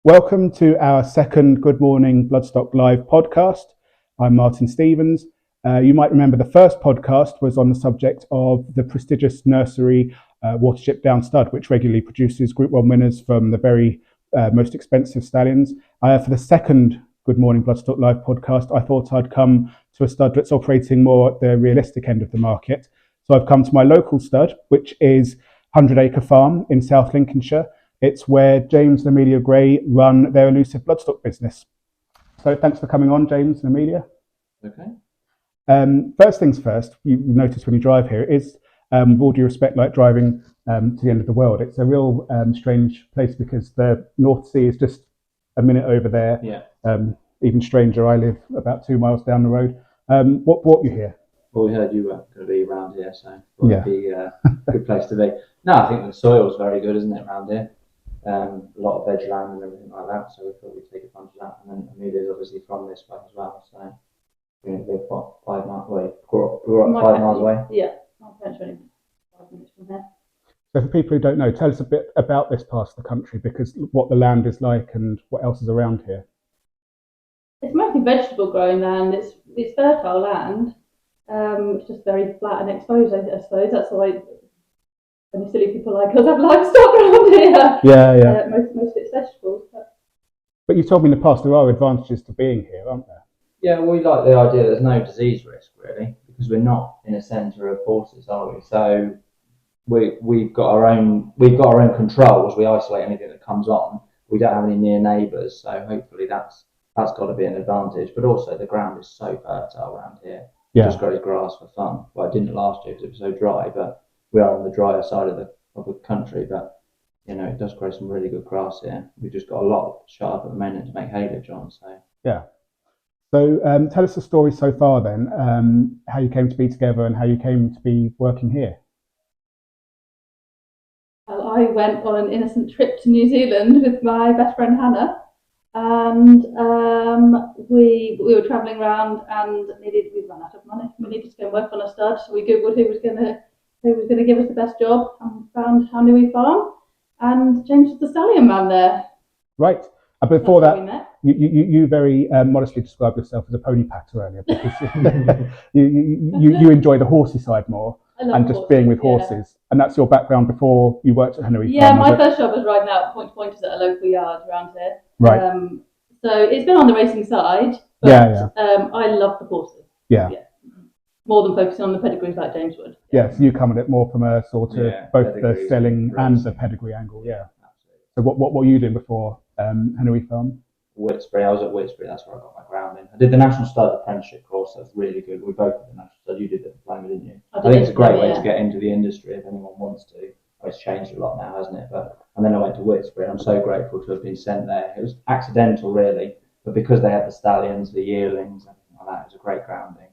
Welcome to our second Good Morning Bloodstock Live podcast. I'm Martin Stevens. You might remember the first podcast was on the subject of the prestigious nursery Watership Down Stud, which regularly produces Group 1 winners from the very most expensive stallions. For the second Good Morning Bloodstock Live podcast, I thought I'd come to a stud that's operating more at the realistic end of the market. So I've come to my local stud, which is Hundred Acre Farm in South Lincolnshire. It's where James and Amelia Gray run their Elusive bloodstock business. So thanks for coming on, James and Amelia. Okay. First things first, you notice when you drive here, it is, with all due respect, like driving to the end of the world. It's a real strange place because the North Sea is just a minute over there. Yeah. Even stranger, I live about 2 miles down the road. What brought you here? Well, we heard you were going to be around here, so it'd be a good place to be. No, I think the soil's very good, isn't it, around here? A lot of veg land and everything like that, so we thought we'd take advantage of that. And then Amelia's obviously from this way as well, so we live 5 miles away. Grew up 5 miles away. Yeah, my parents are only 5 minutes from here. So for people who don't know, tell us a bit about this part of the country, because what the land is like and what else is around here. It's mostly vegetable growing land. It's fertile land. It's just very flat and exposed, I suppose. That's why only silly people like us have livestock around here. Yeah. Most of it's vegetables. But you told me in the past there are advantages to being here, aren't there? Yeah, we like the idea there's no disease risk, really, because we're not in a centre of horses, are we? So we've got our own controls. We isolate anything that comes on. We don't have any near neighbours, so hopefully that's got to be an advantage. But also the ground is so fertile around here. Yeah. Just grows grass for fun. Well, it didn't last year because it was so dry, but we are on the drier side of the country. But it does grow some really good grass here. We've just got a lot shut up at the moment to make haylage on. So yeah. So tell us the story so far then, how you came to be together and how you came to be working here. Well, I went on an innocent trip to New Zealand with my best friend Hannah, and we were travelling around and we ran out of money. We needed to go and work on a stud, so we googled who was going to give us the best job, and found Hundred Acre Farm, and James was the stallion man there. Right. Before that, you very modestly described yourself as a pony patter earlier, because you enjoy the horsey side more and just being with horses. And that's your background before you worked at Hundred Acre Farm. Yeah, my first job was riding out pointers at a local yard around here. Right. So it's been on the racing side, but I love the horses. Yeah. More than focusing on the pedigrees like James would. Yeah, so you come at it more from a sort of both the selling and the pedigree angle. Yeah. Absolutely. So what were you doing before Hundred Acre Farm? Whitesbury. I was at Whitesbury. That's where I got my grounding. I did the National Stud Apprenticeship course. That's really good. We both did the National Stud. You did the diploma, didn't you? I think it's a great way to get into the industry if anyone wants to. It's changed a lot now, hasn't it? And then I went to Whitesbury, and I'm so grateful to have been sent there. It was accidental, really, but because they had the stallions, the yearlings, everything like that, it was a great grounding.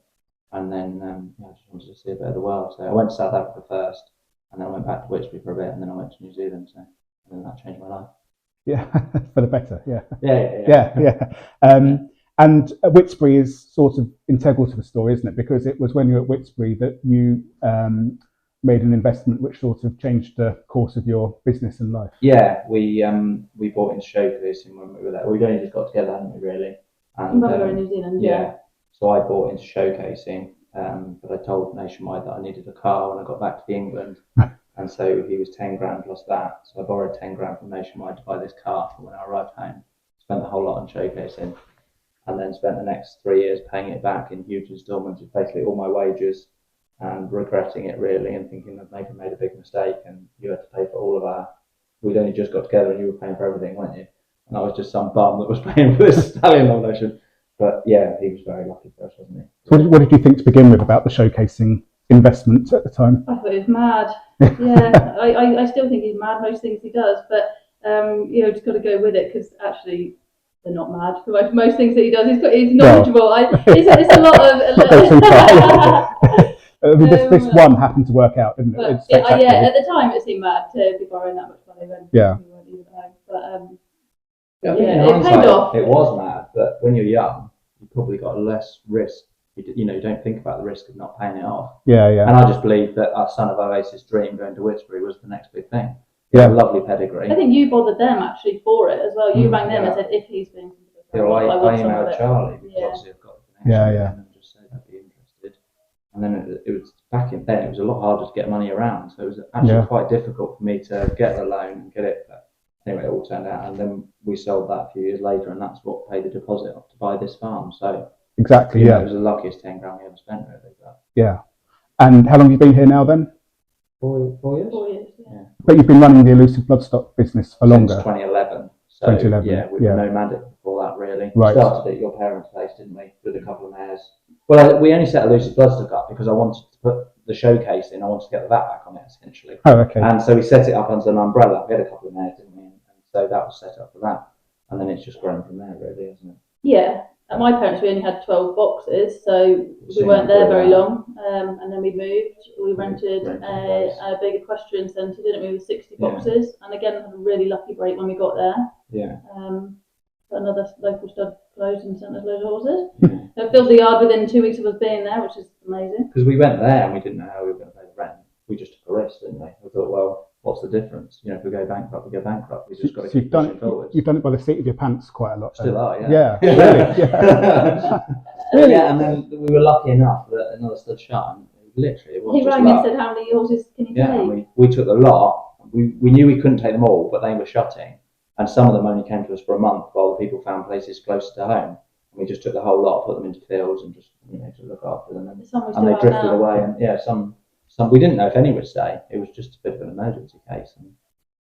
And then I just wanted to see a bit of the world. So I went to South Africa first, and then I went back to Whitesbury for a bit, and then I went to New Zealand. So and then that changed my life. Yeah, for the better. Yeah. And Whitesbury is sort of integral to the story, isn't it? Because it was when you were at Whitesbury that you made an investment which sort of changed the course of your business and life. Yeah, we bought into showcasing when we were there. We'd only just got together, hadn't we, really? And we were in New Zealand. Yeah. So I bought into showcasing, but I told Nationwide that I needed a car when I got back to England. And so he was 10 grand plus that. So I borrowed 10 grand from Nationwide to buy this car for when I arrived home. Spent the whole lot on showcasing, and then spent the next 3 years paying it back in huge instalments with basically all my wages, and regretting it really, and thinking that maybe made a big mistake. And you had to pay for all of our. We'd only just got together, and you were paying for everything, weren't you? And I was just some bum that was paying for this stallion nomination. But yeah, he was very lucky for us, wasn't he? So what did you think to begin with about the showcasing investment at the time? I thought he was mad. Yeah, I still think he's mad. Most things he does, but just got to go with it, because actually they're not mad for most things that he does. He's knowledgeable. It's a lot of. This one happened to work out, didn't it? At the time it seemed mad to be borrowing that much money when we weren't even at home. But I think in hindsight, it was mad. But when you're young, you probably got less risk. You don't think about the risk of not paying it off. Yeah. And I just believed that our son of Oasis' dream going to Whitesbury was the next big thing. Yeah. Lovely pedigree. I think you bothered them actually for it as well. You rang them and said if he's been. I emailed Charlie because obviously I've got the connection with him and just said I'd be interested. And then it was back in then. It was a lot harder to get money around, so it was actually quite difficult for me to get the loan and get it. But anyway, it all turned out, and then we sold that a few years later, and that's what paid the deposit to buy this farm. So exactly, it was the luckiest 10 grand we ever spent, really. But, And how long have you been here now then? 4 years. 4 years. But you've been running the Elusive Bloodstock business for longer. Since 2011. So 2011. We were nomadic before that, really. Right. We started at your parents' place, didn't we, with a couple of mares? Well, we only set Elusive Bloodstock up because I wanted to put the showcase in. I wanted to get the VAT back on it, essentially. Oh, okay. And so we set it up under an umbrella. We had a couple of mares, didn't we? And so that was set up for that. And then it's just grown from there, really, hasn't it? Yeah. At my parents, we only had 12 boxes, so we weren't there very long. And then we moved. We rented a big equestrian centre, didn't we, with 60 boxes. And again, had a really lucky break when we got there. Yeah. But another local stud closed and sent us loads of horses. So it filled the yard within 2 weeks of us being there, which is amazing. Because we went there and we didn't know how we were going to pay the rent. We just took a risk, didn't we? We thought, well, what's the difference? If we go bankrupt, we go bankrupt. We just got to keep pushing forward. You've done it by the seat of your pants quite a lot. Still are, Yeah, really. Really? Yeah, and then we were lucky enough that another stud shut, and literally it was he just rang luck. and said, how many horses can you take? And we took the lot. We knew we couldn't take them all, but they were shutting. And some of them only came to us for a month while the people found places closer to home. And we just took the whole lot, put them into fields and just to look after them. And they drifted away. And some we didn't know if any would stay. It was just a bit of an emergency case.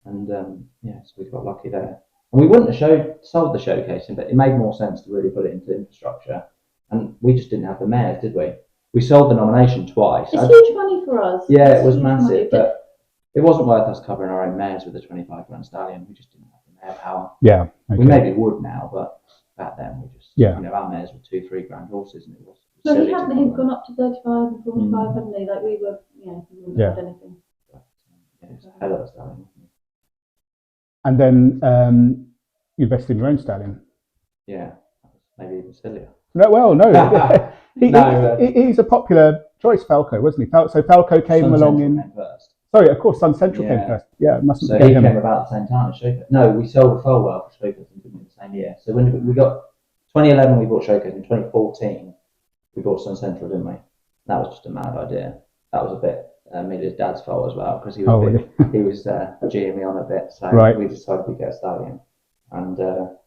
And so we got lucky there. And we wouldn't have sold the showcasing, but it made more sense to really put it into infrastructure. And we just didn't have the mares, did we? We sold the nomination twice. It's huge money for us. Yeah, it was massive, but it wasn't worth us covering our own mares with a 25 grand stallion. We just didn't have the mare power. Yeah. Okay. We maybe would now, but back then we just, our mares were 2-3 grand horses, and it was. No, he hadn't. He'd gone up to 35 and 45, hadn't he? Like we were, we wouldn't have had anything. It was a hell of a stallion. And then you invested in your own stallion. Yeah, maybe even sillier. No. He's a popular choice, Falco, wasn't he? So Falco came along in. First. Sorry, of course, Sun Central came first. Yeah, mustn't forget him. So he came about the same time as Showcase. No, we sold the foal well for Showcase in the same year. So when we got 2011, we bought Showcase. In 2014, we bought Sun Central, didn't we? That was just a mad idea. That was a bit Amelia's dad's fault as well, because he was he was G'ing me on a bit. So we decided to get a stallion. And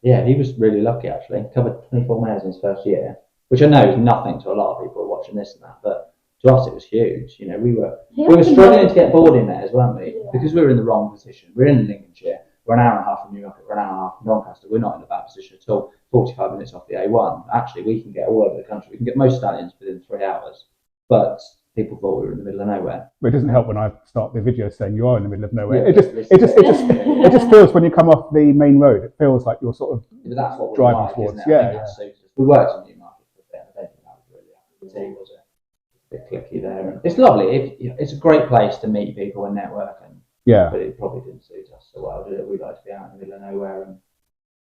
he was really lucky actually. Covered 24 mares in his first year, which I know is nothing to a lot of people watching this and that, but to us it was huge. We were struggling to get board in mares, weren't we? Yeah. Because we were in the wrong position. We're in Lincolnshire. We're an hour and a half from New York. We're an hour and a half from Doncaster. We're not in a bad position at all. 45 minutes off the A1. Actually, we can get all over the country. We can get most stallions within 3 hours, but people thought we were in the middle of nowhere. Well, it doesn't help when I start the video saying you are in the middle of nowhere. Yeah, it just feels when you come off the main road, it feels like you're sort of that's what driving towards. We worked in Newmarket for a bit. I don't think that was really happy, was it? A bit clicky there. And it's lovely. It's a great place to meet people and network. But it probably didn't suit us so well, did it? We like to be out in the middle of nowhere,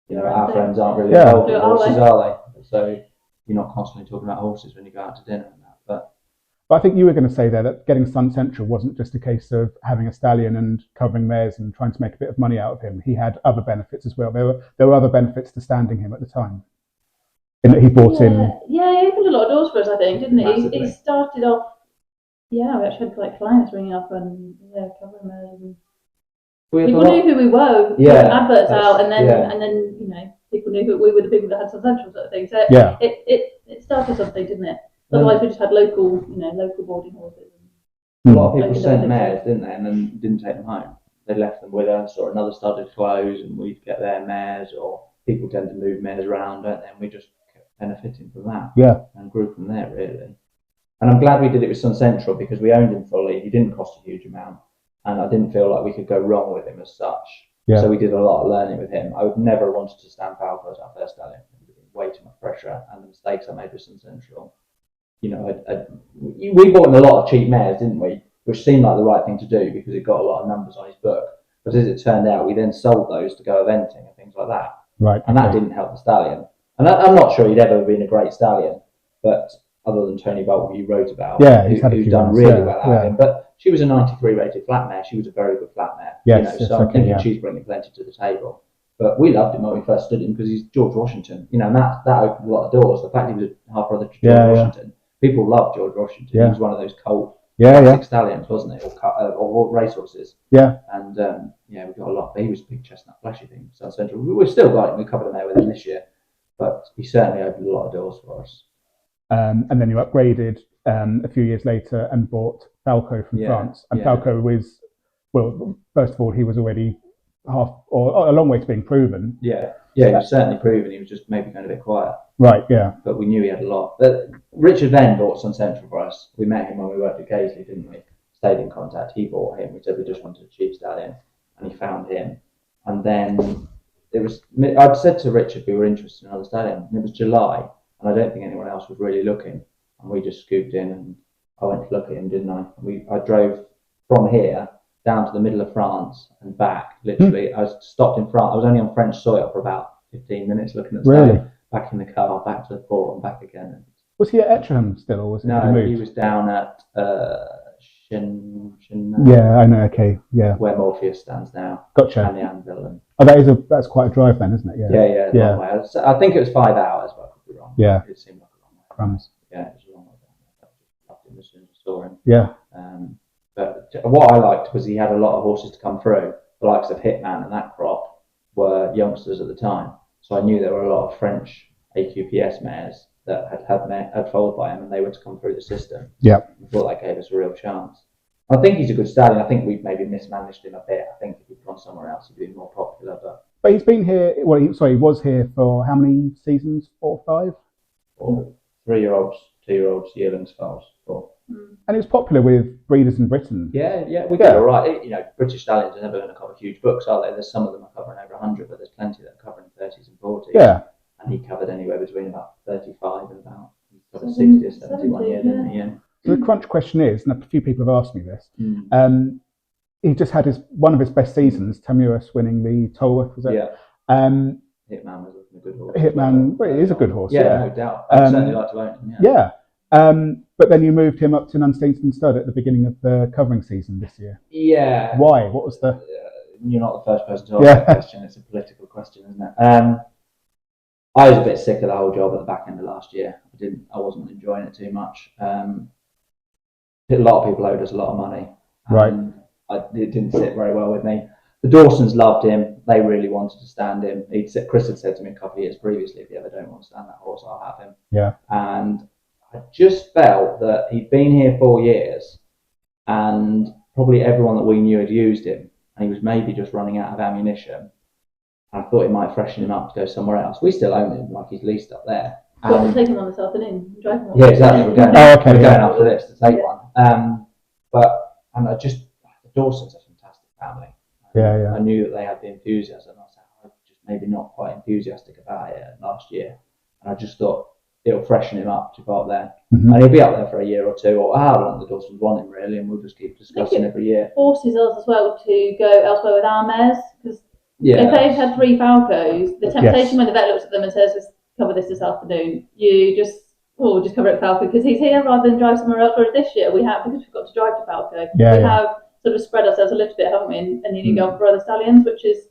and our friends aren't really involved in horses, are they? So you're not constantly talking about horses when you go out to dinner and that. But I think you were going to say there that getting Sun Central wasn't just a case of having a stallion and covering mares and trying to make a bit of money out of him. He had other benefits as well. There were other benefits to standing him at the time. In that he brought in. Yeah, he opened a lot of doors for us, I think, didn't he? Massively. He started off. Yeah, we actually had clients ringing up and covering mares. People knew who we were. We put adverts out, and then people knew who we were, the people that had Sun Central sort of thing. So it started something, didn't it? Otherwise, we just had local boarding horses. A lot of people sent mares, didn't they, and then didn't take them home. They left them with us, or another started to close, and we'd get their mares, or people tend to move mares around, don't they? And we just kept benefiting from that. Yeah. And grew from there, really. And I'm glad we did it with Sun Central because we owned him fully. He didn't cost a huge amount, and I didn't feel like we could go wrong with him as such. Yeah. So we did a lot of learning with him. I would never have wanted to stand Falco as our first stallion. It would have been way too much pressure, and the mistakes I made with Sun Central. We bought in a lot of cheap mares, didn't we? Which seemed like the right thing to do because it got a lot of numbers on his book. But as it turned out, we then sold those to go eventing and things like that. Right. And that didn't help the stallion. And I'm not sure he'd ever been a great stallion, but other than Tony Bolt, who you wrote about, who's done really well out of him. But she was a 93 rated flat mare. She was a very good flat mare. Yes, so I'm thinking she's bringing plenty to the table. But we loved him when we first stood him because he's George Washington. And that opened a lot of doors. The fact he was a half brother to George Washington. People loved George Washington. He was one of those colt classic stallions, wasn't it? Or racehorses. Yeah. And we got a lot. But he was a big chestnut flashy thing. South Central. We've still got him. We covered a mare with him this year. But he certainly opened a lot of doors for us. And then you upgraded a few years later and bought Falco from France. And Falco was, well, first of all, he was already a long way to being proven. Yeah, he was certainly proven. He was just maybe going a bit quiet. Right, yeah. But we knew he had a lot. But Richard Venn bought Sun Central for us. We met him when we worked at Gaisley, didn't we? Stayed in contact. He bought him. We said we just wanted a cheap stallion. And he found him. And then I'd said to Richard we were interested in another stallion. And it was July. And I don't think anyone else was really looking. And we just scooped in and I went to look at him, didn't I? I drove from here down to the middle of France and back, literally. I was stopped in France. I was only on French soil for about 15 minutes looking at stuff. Back in the car, back to the port and back again. Was he at Etchingham still, or was he No, moved? he was down at Yeah, I know, okay, yeah. Where Morpheus stands now. Gotcha. And the Anvil. That's quite a drive then, isn't it? Yeah. Long way. I think it was 5 hours, but I could be wrong. Yeah. It seemed like a long way. Crumbs. Yeah, it was a long way down. I loved him as soon as I saw him. Yeah. But what I liked was he had a lot of horses to come through. The likes of Hitman and that crop were youngsters at the time. So I knew there were a lot of French AQPS mares that had foaled by him and they were to come through the system. Yeah. I thought that gave us a real chance. I think he's a good stallion. I think we've maybe mismanaged him a bit. I think if he'd gone somewhere else, he'd be more popular. But he's been here, he was here for how many seasons? 4 or 5? Or 3-year-olds, 2-year-olds, yearlings, foals, 4. And he was popular with breeders in Britain. Yeah, we did all right. British stallions are never going to cover huge books, are they? There's some of them are covering over 100, but there's plenty that are covering 30s and 40s. Yeah. And he covered anywhere between about 35 and about 60 or 71 years, didn't he? Yeah. So the crunch question is, and a few people have asked me this, he just had one of his best seasons, Tamuras winning the Tolworth, was it? Yeah. Hitman was a good horse. Hitman, well, he is a good horse. Yeah, no doubt. I'd certainly like to own him. Yeah. But then you moved him up to Unstained Stud at the beginning of the covering season this year. Yeah. Why? What was the... You're not the first person to ask that question. It's a political question, isn't it? I was a bit sick of the whole job at the back end of last year. I wasn't enjoying it too much. A lot of people owed us a lot of money. Right. It didn't sit very well with me. The Dawsons loved him. They really wanted to stand him. Chris had said to me a couple of years previously, if you ever don't want to stand that horse, I'll have him. Yeah. And I just felt that he'd been here 4 years and probably everyone that we knew had used him. And he was maybe just running out of ammunition. I thought it might freshen him up to go somewhere else. We still own him, like he's leased up there. We'll take him on this afternoon. Drive him on. Yeah, exactly. We're going, going after this to take one. The Dawsons are a fantastic family. Yeah. I knew that they had the enthusiasm. I was just maybe not quite enthusiastic about it last year. And I just thought it'll freshen him up to go up there. Mm-hmm. And he'll be up there for a year or two, or how long the Dawsons want him, really, and we'll just keep discussing every year. Forces us as well to go elsewhere with our mares, because if they've had 3 Falcos, the temptation when the vet looks at them and says, "Let's cover this afternoon," you just cover it Falco because he's here rather than drive somewhere else. Whereas this year because we've got to drive to Falco, we have sort of spread ourselves a little bit, haven't we? And you need to go for other stallions, which is,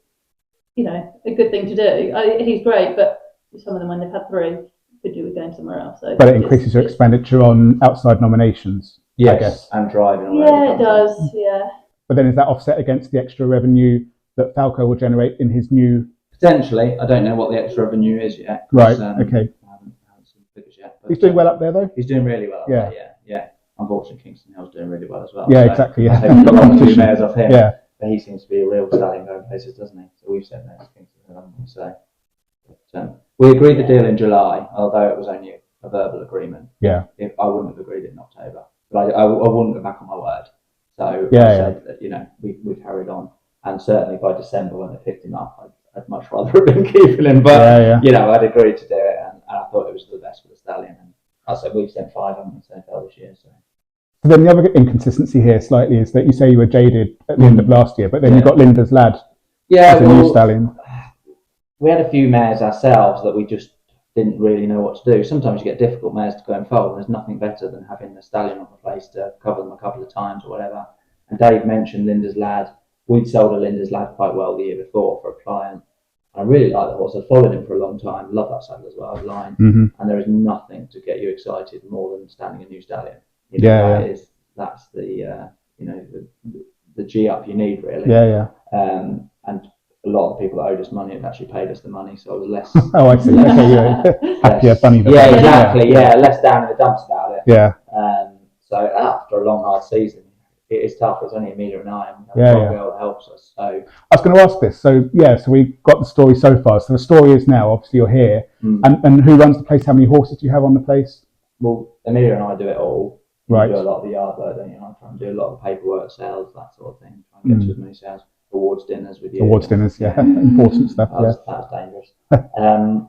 a good thing to do. He's great, but some of them when they've had 3, could do with going somewhere else. So but it increases your expenditure on outside nominations. Yes, I guess. And driving. Yeah, it does. Yeah. But then is that offset against the extra revenue that Falco will generate in his new? Potentially, I don't know what the extra revenue is yet. Right. Okay. I haven't seen the figures yet. He's doing well up there, though. He's doing really well. Up there, yeah. Unfortunately, Kingston Hill's doing really well as well. Yeah, exactly. Yeah. We've got 1 or 2 mares off him. Yeah. But he seems to be a real stallion going places, doesn't he? So we've said no to Kingston Hill, haven't we? So we agreed the deal in July, although it was only a verbal agreement. Yeah. If I wouldn't have agreed it in October, but I wouldn't go back on my word. So I said that we carried on. And certainly by December when they picked him up, I'd much rather have been keeping him. But, I'd agreed to do it and I thought it was the best for the stallion. And I said we've sent 5, haven't we, so far this year. So then the other inconsistency here slightly is that you say you were jaded at the end of last year, but then you got Linda's Lad as a new stallion. We had a few mares ourselves that we just didn't really know what to do. Sometimes you get difficult mares to go and foal. There's nothing better than having the stallion on the place to cover them a couple of times or whatever. And Dave mentioned Linda's Lad. We'd sold a Linda's Lad quite well the year before for a client. I really like the horse. I've followed him for a long time. Love that saddle as well, line. And there is nothing to get you excited more than standing a new stallion. That's the the G up you need, really. And a lot of the people that owed us money have actually paid us the money, so I was less. Oh, I see. Okay, happier bunny. Yeah, exactly. Yeah, less down in the dumps about it. Yeah. So after a long hard season, it is tough. It's only Amelia and I, and we have one girl that helps us. So I was going to ask this. So we've got the story so far. So the story is now, obviously, you're here, and who runs the place? How many horses do you have on the place? Well, Amelia and I do it all. Right. We do a lot of the yard work, don't you? I try and do a lot of paperwork, sales, that sort of thing. Try and get to as many sales, awards dinners with you. Awards dinners, important stuff. That's dangerous. And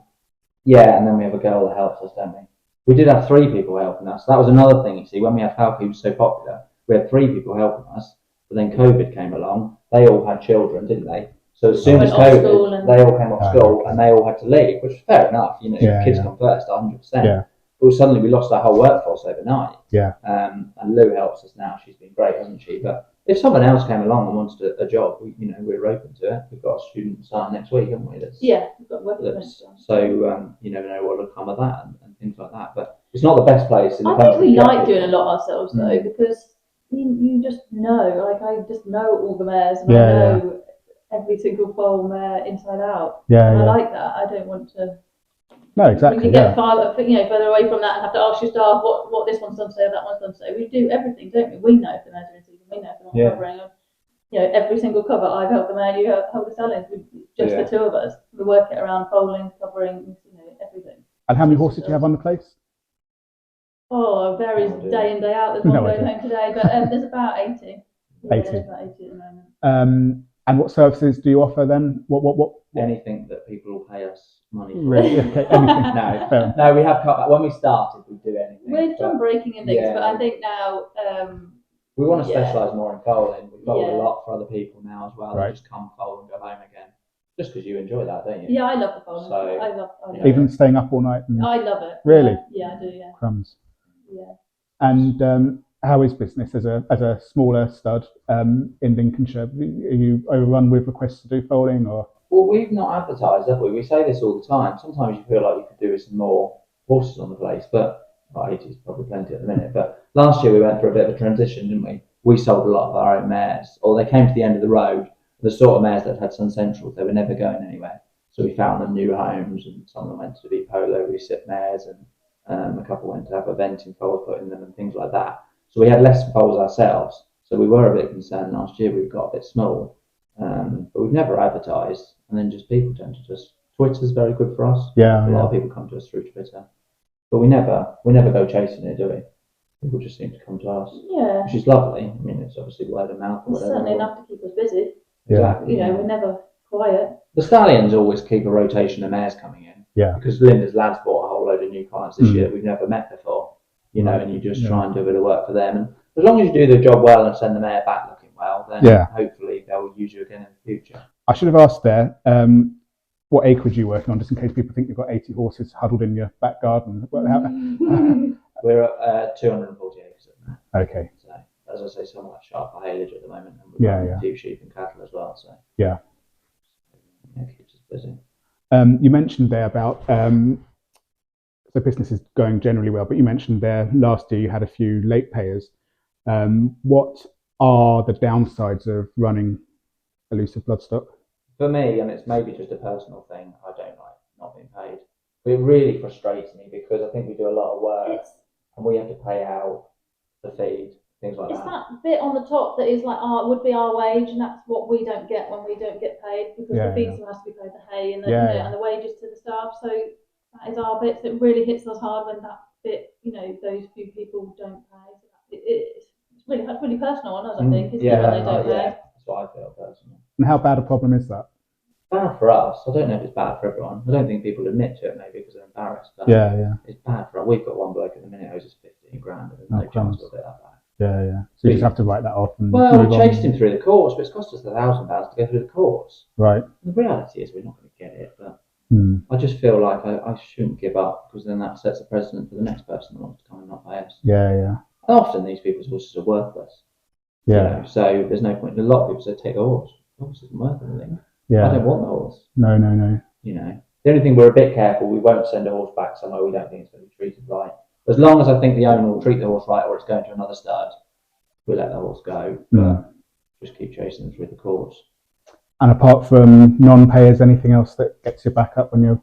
then we have a girl that helps us, don't we? We did have 3 people helping us. That was another thing, you see. When we had Falco, he was so popular, we had 3 people helping us. But then COVID came along. They all had children, didn't they? So as soon as COVID, they all came off school and they all had to leave, which was fair enough. Kids come first, 100%. But suddenly we lost our whole workforce overnight. And Lou helps us now. She's been great, hasn't she? But if someone else came along and wanted a job, we're open to it. We've got a student starting next week, haven't we? We've got work. So you never know what will come of that and things like that. But it's not the best place in the country. I think we like doing a lot ourselves though, because you just know. Like I just know all the mares, and I know every single foal mare inside out. I like that. I don't want to. No, exactly. We can get further away from that and have to ask your staff what this one's done today, that one's done today. We do everything, don't we? We know if the mares are in season. We know if they're not covering. Every single cover, I've helped the mare, you help the stallions. Just the 2 of us. We work it around foaling, covering, everything. And how many horses do you have on the place? Oh, it varies day in, day out. There's one going home today, but there's about 80. 80. There's about 80 at the moment. And what services do you offer then? What? Anything that people will pay us money for. Really? Okay, anything. No, we have cut back. When we started, we'd do anything. We've done breaking and things, but I think now we want to specialise more in foaling. We foal a lot for other people now as well. They just come foal and go home again. Just because you enjoy that, don't you? Yeah, I love the foaling. So, I love even staying up all night. I love it. Really? Yeah, I do. Yeah. Crumbs. Yeah. And how is business as a smaller stud in Lincolnshire? Are you overrun with requests to do foaling or? Well, we've not advertised, have we? We say this all the time. Sometimes you feel like you could do with some more horses on the place, but 80 is probably plenty at the minute. But last year we went through a bit of a transition, didn't we? We sold a lot of our own mares, or they came to the end of the road. The sort of mares that had Sun Central, they were never going anywhere. So we found them new homes, and some of them went to be polo resit mares, and a couple went to have eventing foals put in them and things like that. So we had less foals ourselves. So we were a bit concerned last year. We got a bit small, but we've never advertised. And then just people tend to just Twitter's very good for us. A lot of people come to us through Twitter, but we never go chasing it, do we? People just seem to come to us. Yeah, which is lovely. I mean, it's obviously word of mouth. It's certainly enough to keep us busy. Exactly. We're never quiet. The stallions always keep a rotation of mares coming in. Yeah. Because Linda's Lad's bought a whole load of new clients this year that we've never met before. And you just try and do a bit of work for them. And as long as you do the job well and send the mare back looking well, then hopefully they'll use you again in the future. I should have asked there, what acreage are you working on, just in case people think you've got 80 horses huddled in your back garden? We're at 240 acres at the moment. Okay. So, as I say, some of that sharp haylage at the moment, and we've got a few sheep and cattle as well. So it keeps us busy. You mentioned there about the business is going generally well, but you mentioned there last year you had a few late payers. What are the downsides of running Elusive Bloodstock? For me, and it's maybe just a personal thing, I don't like not being paid. But it really frustrates me because I think we do a lot of work and we have to pay out the feed, things like that. It's that bit on the top that is like would be our wage, and that's what we don't get when we don't get paid, because the feed still has to be paid, the hay and and the wages to the staff. So that is our bit. So it really hits us hard when that bit, those few people don't pay. It's really personal on us, I think, isn't it, when they don't pay? That's what I feel personally. And how bad a problem is that? Bad for us. I don't know if it's bad for everyone. I don't think people admit to it maybe because they're embarrassed. But it's bad for us. We've got one bloke at the minute who's just 15 grand and there's no chance we'll get that back. So you just have to write that off. And we chased him through the courts, but it's cost us £1,000 to go through the courts. Right. And the reality is we're not going to get it, but I just feel like I shouldn't give up, because then that sets a precedent for the next person that wants to come and not pay us. And often these people's horses are worthless. Yeah. You know, so there's no point. A lot of people say take a horse. The horse isn't worth anything. Yeah. I don't want the horse. No. You know, the only thing we're a bit careful. We won't send a horse back somewhere we don't think it's going to be treated right. As long as I think the owner will treat the horse right, or it's going to another stud, we'll let the horse go. But just keep chasing them through the course. And apart from non-payers, anything else that gets you back up when you're...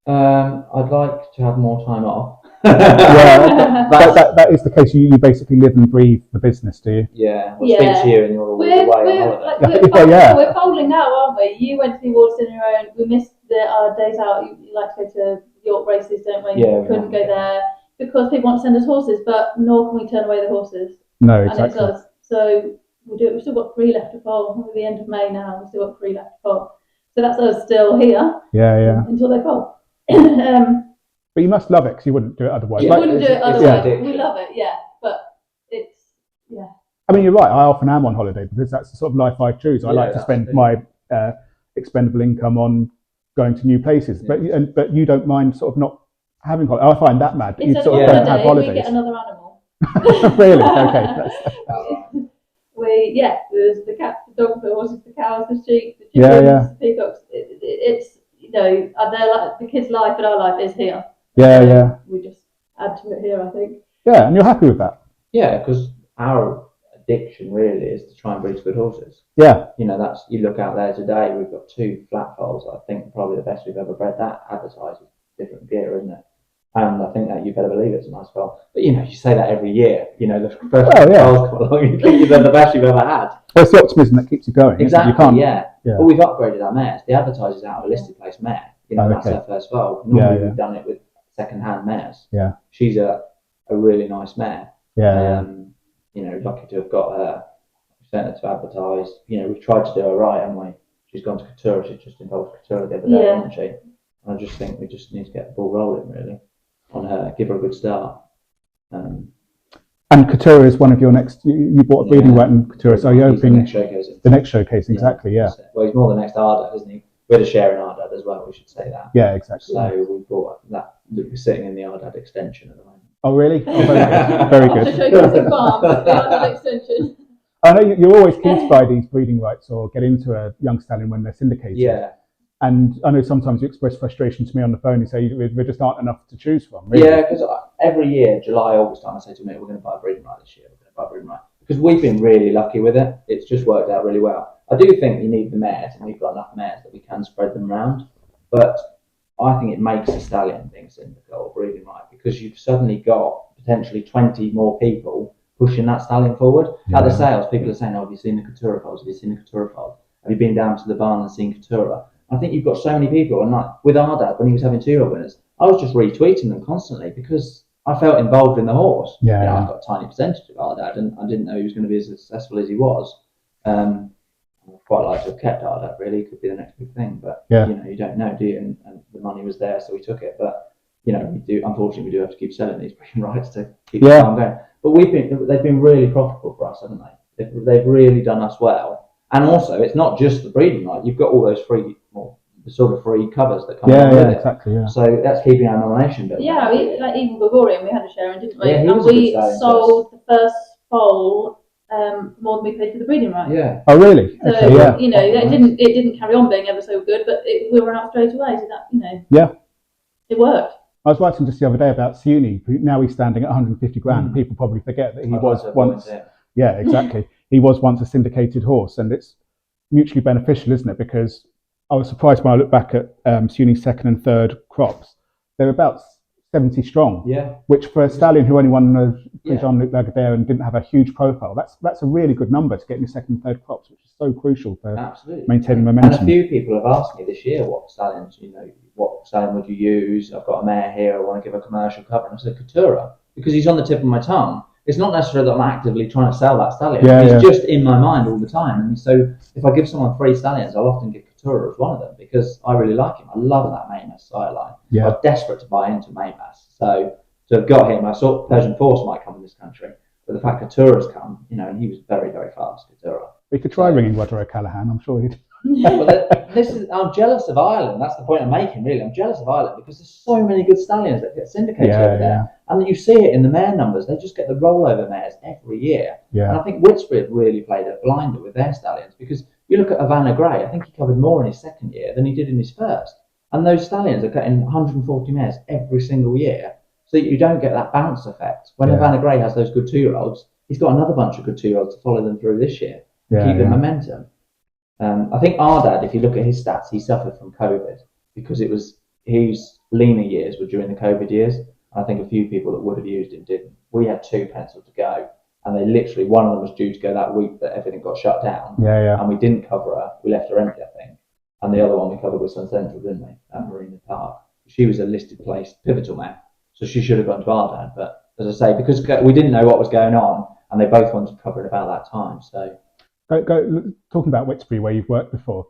I'd like to have more time off. Yeah, that is the case. You basically live and breathe the business, do you? Yeah, we'll speak to you and you're always away on holiday. We're folding now, aren't we? You went to the awards on your own. We missed our days out. You like to go to York races, don't we? Yeah, we couldn't go there because people want to send us horses, but nor can we turn away the horses. No, exactly. And it's us. So we'll do it. We've still got 3 left to foal. We're at the end of May now. We've still got 3 left to foal. So that's us still here. Yeah. Until they foal. But you must love it because you wouldn't do it otherwise. You wouldn't do it otherwise. We love it, but it's, I mean, you're right. I often am on holiday because that's the sort of life I choose. I like to spend my expendable income on going to new places. Yeah. But you don't mind sort of not having holiday. I find that mad. You sort of don't have holidays. We get another animal. Really? Okay. There's the cat, the dog, the horses, the cows, the sheep, the chickens, the peacocks. It's they're like the kids' life and our life is here. Yeah. We just add to it here, I think. Yeah, and you're happy with that? Yeah, because our addiction really is to try and breed good horses. Yeah. You know, you look out there today, we've got 2 flat foals. I think probably the best we've ever bred. That advertises different gear, isn't it? And I think that you better believe it's a nice foal. But you know, you say that every year. You know, the first foals come along, you think they're the best you've ever had. Well, it's the optimism that keeps you going. Exactly. You can't, yeah. But we've upgraded our mares. The advertises out of a listed place mare. You know, that's her first foal. Normally we've done it with second-hand mares. Yeah. She's a really nice mare. Yeah. You know, lucky to have got her. We sent her to advertise. You know, we've tried to do her right, haven't we? She's gone to Couture. She's just involved Couture the other day, hasn't she? And I just think we just need to get the ball rolling, really, on her. Give her a good start. And Couture is one of your next. You bought a breeding right in Couture, so you're hoping the next showcase. Exactly. Yeah. Well, he's more the next Ardad, isn't he? We had a share in Ardad as well. We should say that. Yeah, exactly. So we bought that. We're sitting in the Ardad extension at the moment. Oh, really? Oh, very good. The showcase farm, the Ardad extension. I know you're always keen to buy these breeding rights or get into a young stallion when they're syndicated. Yeah. And I know sometimes you express frustration to me on the phone. You say there just aren't enough to choose from. Really. Yeah, because every year, July, August time, I say to me, we're going to buy a breeding right this year. We're going to buy a breeding right. Because we've been really lucky with it. It's just worked out really well. I do think you need the mares, and we've got enough mares that we can spread them around. But I think it makes a stallion being syndicate or breeding right because you've suddenly got potentially 20 more people pushing that stallion forward. Yeah. At the sales, people are saying, have you seen the Couture foals? Have you seen the Couture foals? Have you been down to the barn and seen Couture? I think you've got so many people, and like with Ardad, when he was having 2-year-old winners, I was just retweeting them constantly because I felt involved in the horse. Yeah. You know, I've got a tiny percentage of Ardad, and I didn't know he was going to be as successful as he was. I'd quite like to have kept Ardad, really. It could be the next big thing, but you know, you don't know, do you? And the money was there, so we took it. But you know, unfortunately, we do have to keep selling these breeding rights to keep the farm going. But they've been really profitable for us, haven't they? They've really done us well. And also, it's not just the breeding right. You've got all those free covers that come along with it. Exactly, yeah. So that's keeping our nomination bill. Yeah, like even Gregorian, we had a share in, didn't we? Yeah, and we sold the first foal more than we paid for the breeding right. Yeah. Oh, really? So okay, yeah. You know, it didn't carry on being ever so good, but we were out straight away. So that it worked. I was writing just the other day about Suni. Now he's standing at 150 grand. People probably forget that he was once. Yeah, exactly. He was once a syndicated horse, and it's mutually beneficial, isn't it? Because I was surprised when I look back at Suni's second and third crops. They're about 70 strong. Yeah. Which for a stallion who only won Jean-Luc Lagardère and didn't have a huge profile, that's a really good number to get in your second and third crops, which is so crucial for maintaining momentum. And a few people have asked me this year what stallion would you use? I've got a mare here, I want to give a commercial cover. And I said Couture, because he's on the tip of my tongue. It's not necessarily that I'm actively trying to sell that stallion. He's just in my mind all the time. And so if I give someone 3 stallions, I'll often give Couture as one of them because I really like him. I love that Maymas sideline. Yeah. I was desperate to buy into Maymas. So to have got him, I thought Persian Force might come in this country. But the fact Couture has come, and he was very, very fast, Couture. We could try ringing Roger O'Callaghan, I'm sure he'd... I'm jealous of Ireland. That's the point I'm making, really. I'm jealous of Ireland because there's so many good stallions that get syndicated over there. And you see it in the mare numbers. They just get the rollover mares every year. Yeah. And I think Whitesbury have really played a blinder with their stallions because you look at Havana Grey, I think he covered more in his second year than he did in his first. And those stallions are getting 140 mares every single year. So you don't get that bounce effect. When Havana Grey has those good 2-year-olds, he's got another bunch of good 2-year-olds to follow them through this year and keep the momentum. I think our dad, if you look at his stats, he suffered from COVID because his leaner years were during the COVID years. I think a few people that would have used him didn't. We had 2 penciled to go, and they literally, one of them was due to go that week that everything got shut down. And we didn't cover her. We left her empty, I think. And the other one we covered was Sun Central, didn't we? At Marina Park. She was a listed place, pivotal mare, so she should have gone to our dad. But as I say, because we didn't know what was going on, and they both wanted to cover it about that time, so. Talking about Whitesbury, where you've worked before,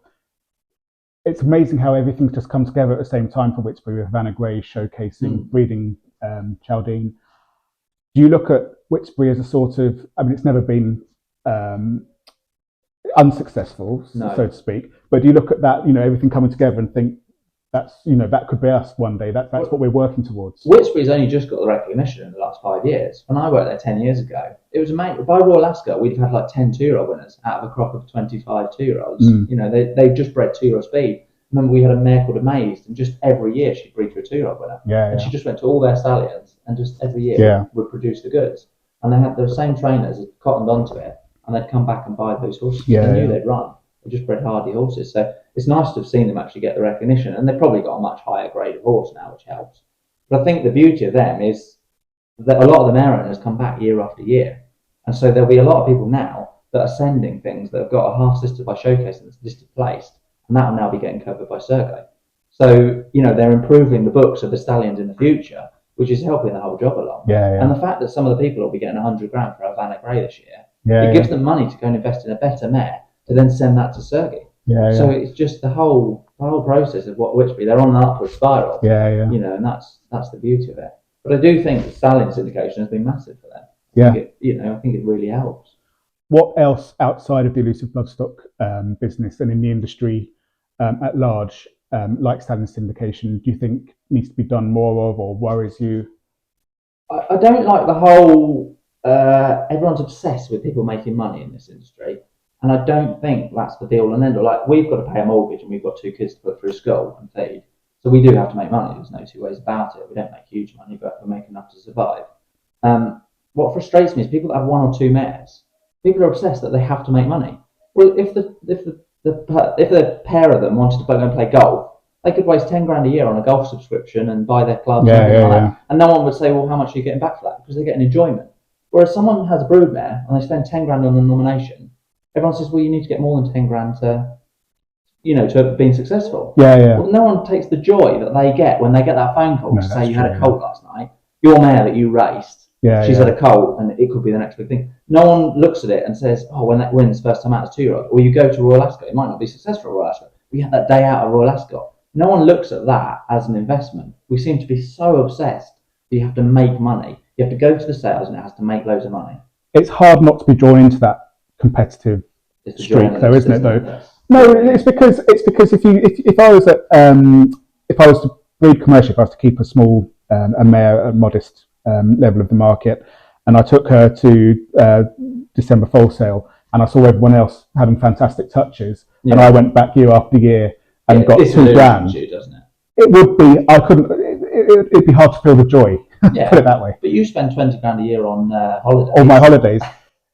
it's amazing how everything's just come together at the same time for Whitesbury, with Havana Grey showcasing breeding Chaldean. Do you look at Whitesbury as a sort of, I mean, it's never been unsuccessful, so to speak, but do you look at that, everything coming together and think that's, that could be us one day, that's what we're working towards? Whitesbury's only just got the recognition in the last 5 years. When I worked there 10 years ago, it was amazing. By Royal Ascot, we'd have had like 10 2-year-old winners out of a crop of 25 2-year-olds. They just bred 2-year-old speed. Remember, we had a mare called Amazed, and just every year she'd breed to a 2-year-old winner. And she just went to all their stallions, and just every year would produce the goods. And they had the same trainers that cottoned onto it, and they'd come back and buy those horses. They knew they'd run. They just bred hardy horses. So it's nice to have seen them actually get the recognition, and they've probably got a much higher grade of horse now, which helps. But I think the beauty of them is that a lot of the mare owners come back year after year, and so there'll be a lot of people now that are sending things that have got a half sister by Showcase that's listed placed, and that will now be getting covered by Sergey. So they're improving the books of the stallions in the future, which is helping the whole job along. And the fact that some of the people will be getting 100 grand for Havana Grey this year, it gives them money to go and invest in a better mare to then send that to Sergey. So it's just the whole process of what Whitesbury, they're on an upward spiral. And that's the beauty of it. But I do think the stallion syndication has been massive for them. I think it really helps. What else outside of the Elusive Bloodstock business and in the industry at large, like stallion syndication, do you think needs to be done more of, or worries you? I don't like the whole everyone's obsessed with people making money in this industry. And I don't think that's the deal and end all. Like, we've got to pay a mortgage and we've got 2 kids to put through school and feed. So we do have to make money. There's no two ways about it. We don't make huge money, but we make enough to survive. What frustrates me is people that have 1 or 2 mares. People are obsessed that they have to make money. Well, if the pair of them wanted to go and play golf, they could waste 10 grand a year on a golf subscription and buy their clubs and everything like that. And no one would say, well, how much are you getting back for that? Because they get an enjoyment. Whereas someone has a broodmare and they spend 10 grand on a nomination, everyone says, well, you need to get more than 10 grand to have been successful. Well, no one takes the joy that they get when they get that phone call to say you had a colt last night. Your mare that you raced, she's had a colt, and it could be the next big thing. No one looks at it and says, oh, when that wins first time out as 2-year-old, or you go to Royal Ascot, it might not be successful at Royal Ascot. We had that day out at Royal Ascot. No one looks at that as an investment. We seem to be so obsessed that you have to make money. You have to go to the sales and it has to make loads of money. It's hard not to be drawn into that competitive streak, though, isn't it? Though, no, it's because if I was to breed commercially, if I was to keep a small a mare at a modest level of the market, and I took her to December foal sale, and I saw everyone else having fantastic touches, and I went back year after year and got 2 grand. Doesn't it? It would be. I couldn't. It'd be hard to feel the joy. Put it that way. But you spend 20 grand a year on holidays. All my holidays.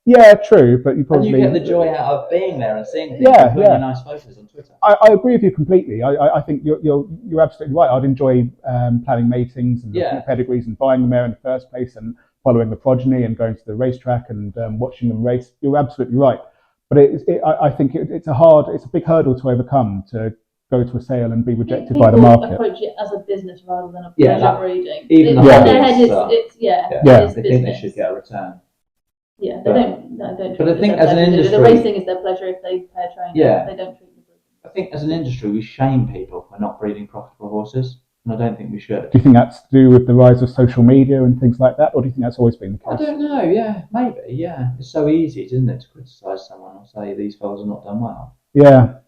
Yeah, true, but you probably... And you get the joy out of being there and seeing things and putting your nice photos on Twitter. I agree with you completely. I think you're absolutely right. I'd enjoy planning matings and looking at pedigrees and buying the mare in the first place and following the progeny and going to the racetrack and watching them race. You're absolutely right. But I think it's a big hurdle to overcome, to go to a sale and be rejected by the market. Approach it as a business rather than a pleasure breeding. Even in their head, it's they think they should get a return. Yeah, they don't. But I think as an industry, the racing is their pleasure if they pair train. Yeah, they don't treat the breeding. I think as an industry, we shame people for not breeding profitable horses, and I don't think we should. Do you think that's to do with the rise of social media and things like that, or do you think that's always been the case? I don't know. Yeah, maybe. Yeah, it's so easy, isn't it, to criticise someone or say these foals are not done well. Yeah.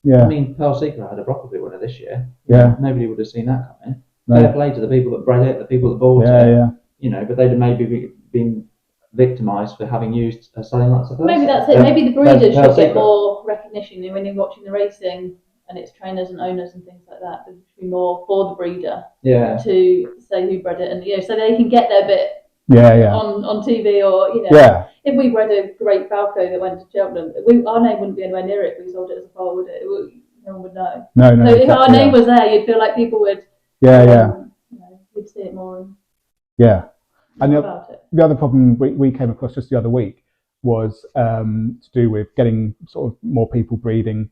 Yeah. I mean, Pearl Secret had a Brockleby winner this year. Yeah. Nobody would have seen that coming. No. Fair play to the people that bred it, the people that bought it. But they'd have maybe been victimised for having used a stallion like Pearl. Maybe that's it. Maybe the breeders should get more recognition when you're watching the racing and it's trainers and owners and things like that. There should be more for the breeder to say who bred it, and so they can get their bit on TV, or if we bred a great Falco that went to Cheltenham, our name wouldn't be anywhere near it if we sold it as a foal, would it? No one would know. No. So if our name was there, you'd feel like people would we'd see it more. And the other problem we came across just the other week was to do with getting sort of more people breeding.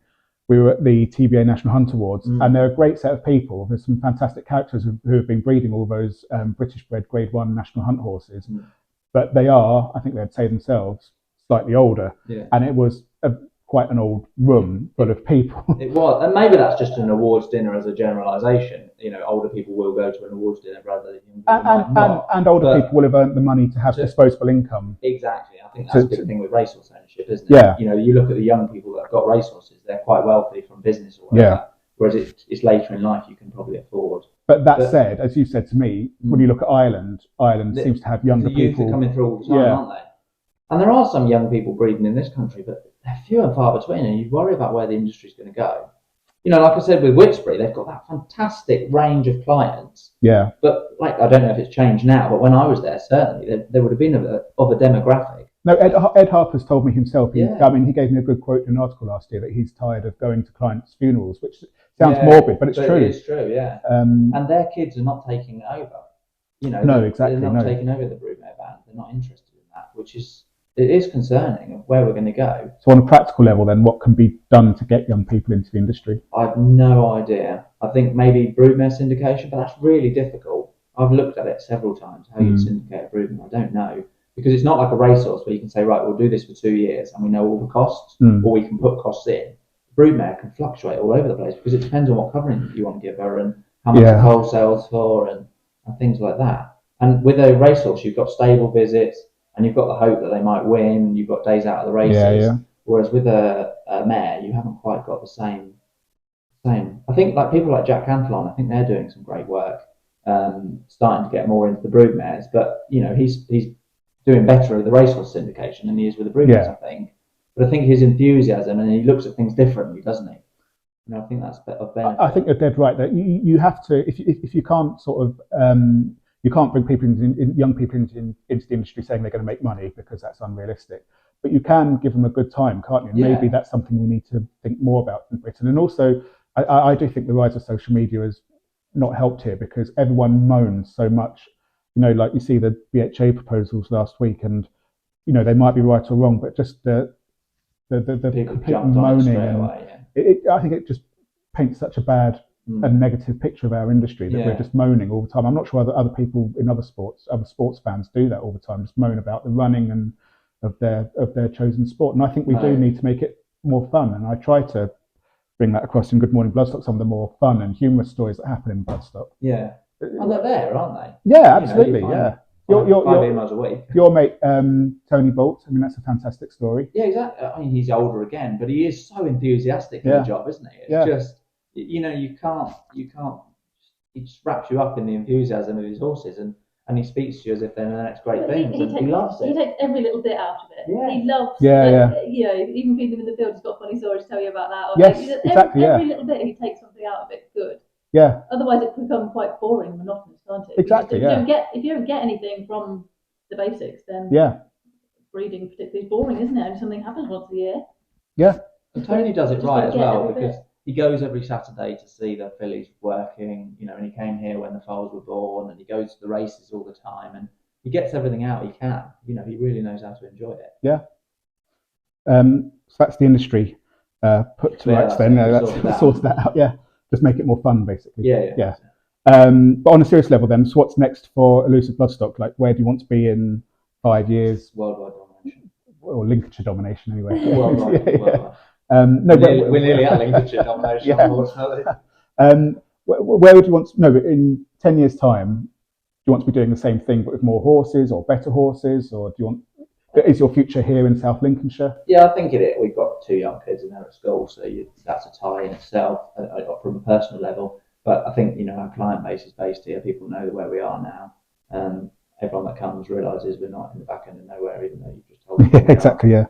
We were at the TBA National Hunt Awards, and they're a great set of people. There's some fantastic characters who have been breeding all those British bred Grade 1 National Hunt horses, but they are, I think they'd say themselves, slightly older, and it was quite an old room full of people. It was, and maybe that's just an awards dinner as a generalisation. Older people will go to an awards dinner rather than young people and older people will have earned the money to have disposable income. Exactly, I think that's a big thing with racehorse ownership, isn't it? You look at the young people that have got racehorses; they're quite wealthy from business or whatever. Whereas it's later in life you can probably afford. But that said, as you said to me, when you look at Ireland seems to have younger people. The youth are coming through all the time, aren't they? And there are some young people breeding in this country, but they're few and far between, and you worry about where the industry's going to go. Like I said with Whitesbury, they've got that fantastic range of clients. Yeah. But I don't know if it's changed now, but when I was there, certainly there would have been of a demographic. No, Ed Harper's told me himself. He gave me a good quote in an article last year that he's tired of going to clients' funerals, which sounds morbid, but it's true. It is true, yeah. And their kids are not taking it over. No, exactly. They're not taking over the broodmare band. They're not interested in that, which is. It is concerning of where we're going to go. So on a practical level then, what can be done to get young people into the industry? I have no idea. I think maybe broodmare syndication, but that's really difficult. I've looked at it several times, how you syndicate a broodmare. I don't know. Because it's not like a racehorse where you can say, right, we'll do this for 2 years and we know all the costs, or we can put costs in. Broodmare can fluctuate all over the place because it depends on what covering you want to give her and how much the whole sells for and things like that. And with a racehorse, you've got stable visits, and you've got the hope that they might win. You've got days out of the races. Whereas with a mare, you haven't quite got the same. I think people like Jack Cantillon, I think they're doing some great work, starting to get more into the broodmares. But he's doing better with the racehorse syndication than he is with the broodmares, I think. But I think his enthusiasm, and he looks at things differently, doesn't he? I think that's of benefit. I think you're dead right that you have to, if you can't sort of. You can't bring people young people into the industry saying they're going to make money because that's unrealistic. But you can give them a good time, can't you? And maybe that's something we need to think more about in Britain. And also, I do think the rise of social media has not helped here because everyone moans so much. Like you see the BHA proposals last week, and they might be right or wrong, but just the complete moaning I think it just paints such a bad. A negative picture of our industry that we're just moaning all the time. I'm not sure other people in other sports fans do that all the time, just moan about the running and of their chosen sport. And I think we do need to make it more fun. And I try to bring that across in Good Morning Bloodstock, some of the more fun and humorous stories that happen in Bloodstock. Yeah, and they're there, aren't they? Yeah, absolutely. Your 5 emails a week. Your mate Tony Bolt. I mean, that's a fantastic story. Yeah, exactly. I mean, he's older again, but he is so enthusiastic in the job, isn't he? It's just. You can't. He just wraps you up in the enthusiasm of his horses, and he speaks to you as if they're the next great things, and he loves it. He takes every little bit out of it. Yeah. He loves. Even feeding them in the field, he's got a funny story to tell you about that. Every little bit, he takes something out of it good. Yeah. Otherwise, it can become quite boring and monotonous, can't it? Exactly. If you don't get anything from the basics, then breeding particularly is boring, isn't it? And something happens once a year. Yeah. And Tony does it right as well because. He goes every Saturday to see the fillies working, and he came here when the foals were born, and he goes to the races all the time, and he gets everything out he can. He really knows how to enjoy it. Yeah. So that's the industry put to rights then. That's sorted that out. Yeah. Just make it more fun, basically. Yeah. But on a serious level then, so what's next for Elusive Bloodstock? Like, where do you want to be in 5 years? Worldwide domination. Or Lincolnshire domination, anyway. Worldwide. We're nearly at Lincolnshire domination, unfortunately. Where would you want to, but in 10 years' time, do you want to be doing the same thing but with more horses or better horses, or do you want Is your future here in South Lincolnshire? Yeah, I think it is. We've got 2 young kids in there at school, so that's a tie in itself from a personal level. But I think, our client base is based here. People know where we are now. Everyone that comes realises we're not in the back end of nowhere, even though you've just told me. Yeah, exactly, yeah.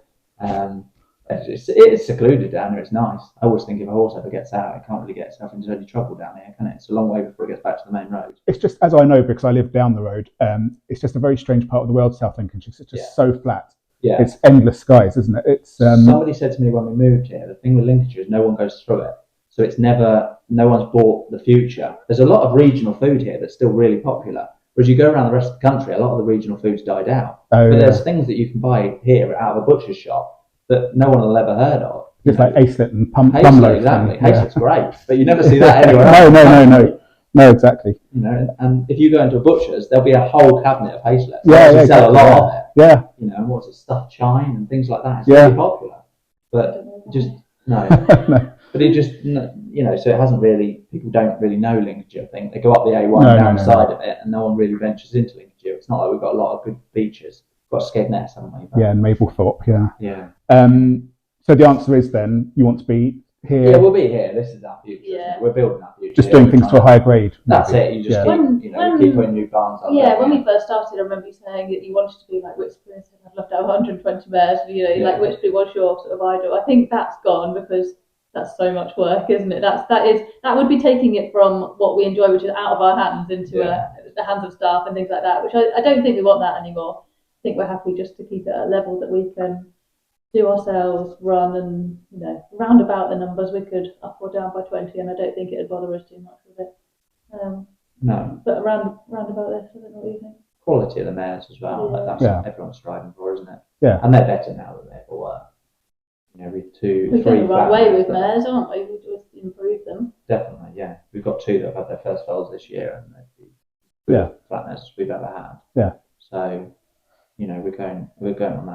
It's secluded down here. It's nice. I always think if a horse ever gets out, it can't really get itself into any trouble down here, can it? It's a long way before it gets back to the main road. It's just, as I know, because I live down the road, it's just a very strange part of the world, South Lincolnshire. It's just so flat. Yeah. It's endless skies, isn't it? It's Somebody said to me when we moved here, the thing with Lincolnshire is no one goes through it. So it's no one's bought the future. There's a lot of regional food here that's still really popular. Whereas you go around the rest of the country, a lot of the regional food's died out. There's things that you can buy here out of a butcher's shop that no one will ever heard of. Just like Acelet and plum loaf. Exactly. Acelet's great, but you never see that anywhere else. No, exactly. And if you go into a butcher's, there'll be a whole cabinet of Hazelets. They sell a lot of it. Yeah. And what's it, stuffed chine and things like that. It's really popular. But just, no. But it just, so it hasn't really, people don't really know Lincolnshire. I think they go up the A1 down the side of it, and no one really ventures into Lincolnshire. It's not like we've got a lot of good beaches. We've got Skegness, haven't we? Yeah, and Mablethorpe, Yeah. So the answer is then you want to be here. Yeah, we'll be here. This is our future. Yeah. We're building our future. Just doing things to a higher grade. That's it. You just keep putting new barns up. Yeah, when we first started, I remember you saying that you wanted to do like Whitby and said, I'd love to have 120 mares. Like Whitby was your sort of idol. I think that's gone because that's so much work, isn't it? That would be taking it from what we enjoy, which is out of our hands, into the hands of staff and things like that, which I don't think we want that anymore. I think we're happy just to keep it at a level that we can do ourselves, run, and round about the numbers we could up or down by 20, and I don't think it'd bother us too much with it. No. But around about this, I don't know what you think. Quality of the mares as well. Yeah. That's what everyone's striving for, isn't it? Yeah. And they're better now than they ever were. With 2, 3 We've gone the right way with them. mares, aren't we? We've just improved them. Definitely, yeah. We've got 2 that have had their first foals this year, and they've been flat mares we've ever had. Yeah. So, we're going on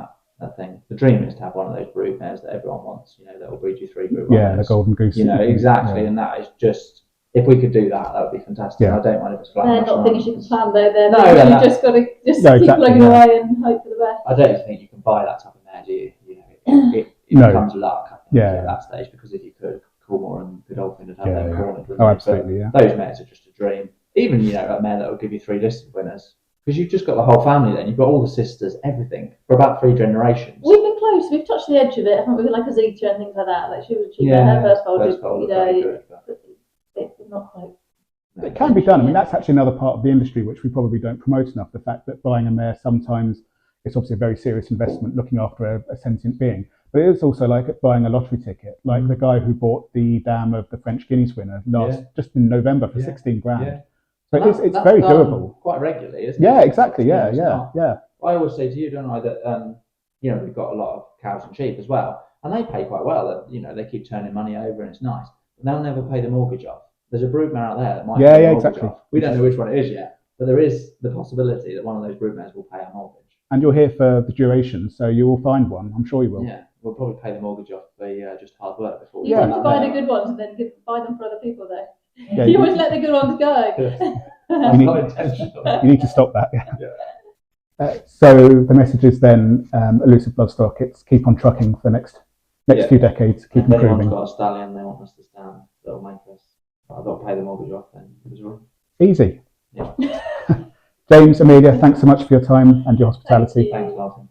that thing. The dream is to have one of those brood mares that everyone wants, that will breed you 3 Group 1 mares. The golden goose. Exactly, and that is just, if we could do that, that would be fantastic. Yeah. I don't mind if it's flat. They're not things you can plan though. No, just got to keep plugging away and hope for the best. I don't think you can buy that type of mare, do you? It becomes luck, I think, at that stage, because if you could, Coolmore and Godolphin would have them cornered. Oh, absolutely, but those mares are just a dream. Even, a mare that will give you 3 listed winners. Because you've just got the whole family then. You've got all the sisters, everything, for about 3 generations. We've been close. We've touched the edge of it, haven't we? With like a Zeta and things like that. Like she her first foal did, it's not quite. It can be done. I mean, that's actually another part of the industry which we probably don't promote enough. The fact that buying a mare sometimes it's obviously a very serious investment, looking after a sentient being. But it is also like buying a lottery ticket, like the guy who bought the dam of the French Guineas winner just in November for 16 grand. Yeah. So it's very durable. Quite regularly, isn't it? Yeah, exactly. Yeah. I always say to you, don't I, that we've got a lot of cows and sheep as well, and they pay quite well. They keep turning money over, and it's nice. But they'll never pay the mortgage off. There's a broodmare out there that might pay the mortgage off. We don't know which one it is yet, but there is the possibility that one of those broodmares will pay our mortgage. And you're here for the duration, so you will find one. I'm sure you will. Yeah, we'll probably pay the mortgage off for just hard work before. You have to buy the good ones and then buy them for other people, though. Yeah, you always let the good ones go. That's not intentional. You need to stop that. Yeah. So the message is then Elusive Bloodstock. It's keep on trucking for the next few decades. Keep if improving. Anyone's got a stallion they want us to stand, that'll make us. I've got to pay the mortgage off then. Easy. Yeah. James, Amelia, thanks so much for your time and your hospitality. Thanks, Martin.